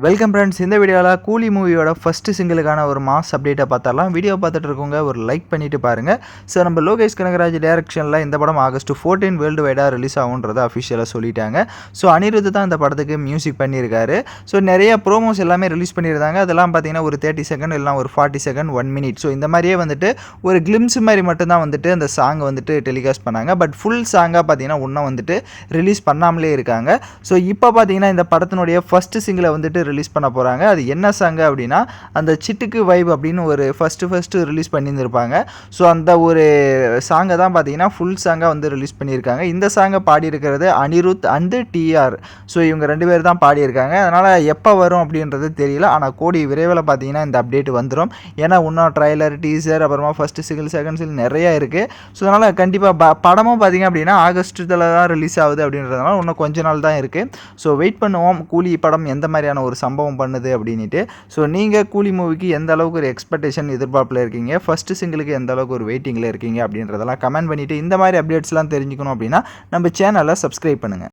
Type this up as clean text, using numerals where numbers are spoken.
Welcome friends. இந்த வீடியோவில் கூலி மூவியோட ஃபஸ்ட்டு சிங்கிளுக்கான ஒரு மாஸ் அப்டேட்டை பார்த்துடலாம். வீடியோ பார்த்துட்டு இருக்கவங்க ஒரு லைக் பண்ணிவிட்டு பாருங்கள். ஸோ நம்ம லோகேஷ் கனகராஜ் டைரக்ஷனில் இந்த படம் August 14 வேர்ல்டு வைடாக ரிலீஸ் ஆகுன்றதை அஃபிஷியலாக சொல்லிட்டாங்க. ஸோ அனிருத் தான் இந்த படத்துக்கு மியூசிக் பண்ணியிருக்காரு. ஸோ நிறைய ப்ரோமோஸ் எல்லாமே ரிலீஸ் பண்ணியிருந்தாங்க. அதெல்லாம் பார்த்தீங்கன்னா ஒரு 30 செகண்ட் இல்லைனா ஒரு 40 செகண்ட் 1 மினிட். ஸோ இந்த மாதிரியே வந்துட்டு ஒரு கிளிம்ஸ் மாதிரி மட்டும்தான் வந்துட்டு அந்த சாங் வந்துட்டு டெலிகாஸ்ட் பண்ணாங்க. பட் ஃபுல் சாங்காக பார்த்தீங்கன்னா இன்னும் வந்துட்டு ரிலீஸ் பண்ணாமலே இருக்காங்க. ஸோ இப்போ பார்த்தீங்கன்னா இந்த படத்தினுடைய ஃபஸ்ட்டு சிங்கிளை வந்துட்டு ரிலீஸ் பண்ண போகிறாங்க. அது என்ன சாங் அப்படின்னா அந்த சிட்டுக்கு வைப் அப்படின்னு ஒரு ஃபஸ்ட்டு ரிலீஸ் பண்ணியிருந்திருப்பாங்க. ஸோ அந்த ஒரு சாங்கை தான் பார்த்தீங்கன்னா ஃபுல் சாங்காக வந்து ரிலீஸ் பண்ணியிருக்காங்க. இந்த சாங்கை பாடியிருக்கிறது அனிருத் அண்டு டிஆர். ஸோ இவங்க 2 பேர் தான் பாடியிருக்காங்க. அதனால் எப்போ வரும் அப்படின்றது தெரியல. ஆனால் கூடிய விரைவில் பார்த்தீங்கன்னா இந்த அப்டேட் வந்துடும். ஏன்னா இன்னும் ட்ரைலர், டீசர், அப்புறமா ஃபஸ்ட்டு சிங்கிள், செகண்ட் சிங்கிள் நிறையா இருக்குது. ஸோ அதனால் கண்டிப்பாக படமும் பார்த்திங்க அப்படின்னா ஆகஸ்ட்டில் தான் ரிலீஸ் ஆகுது அப்படின்றதுனால இன்னும் கொஞ்ச நாள் தான் இருக்குது. ஸோ வெயிட் பண்ணுவோம் கூலி படம் எந்த மாதிரியான ஒரு சம்பவம் பண்ணுது அப்படின்ட்டு. ஸோ நீங்கள் கூலி மூவிக்கு எந்த அளவுக்கு ஒரு எக்ஸ்பெக்டேஷன் எதிர்பார்ப்பில் இருக்கீங்க, ஃபஸ்ட்டு சிங்கிளுக்கு எந்த அளவுக்கு ஒரு வெயிட்டிங்கில் இருக்கீங்க அப்படின்றதெல்லாம் கமெண்ட் பண்ணிவிட்டு இந்த மாதிரி அப்டேட்ஸ்லாம் தெரிஞ்சுக்கணும் அப்படின்னா நம்ம சேனலை சப்ஸ்கிரைப் பண்ணுங்கள்.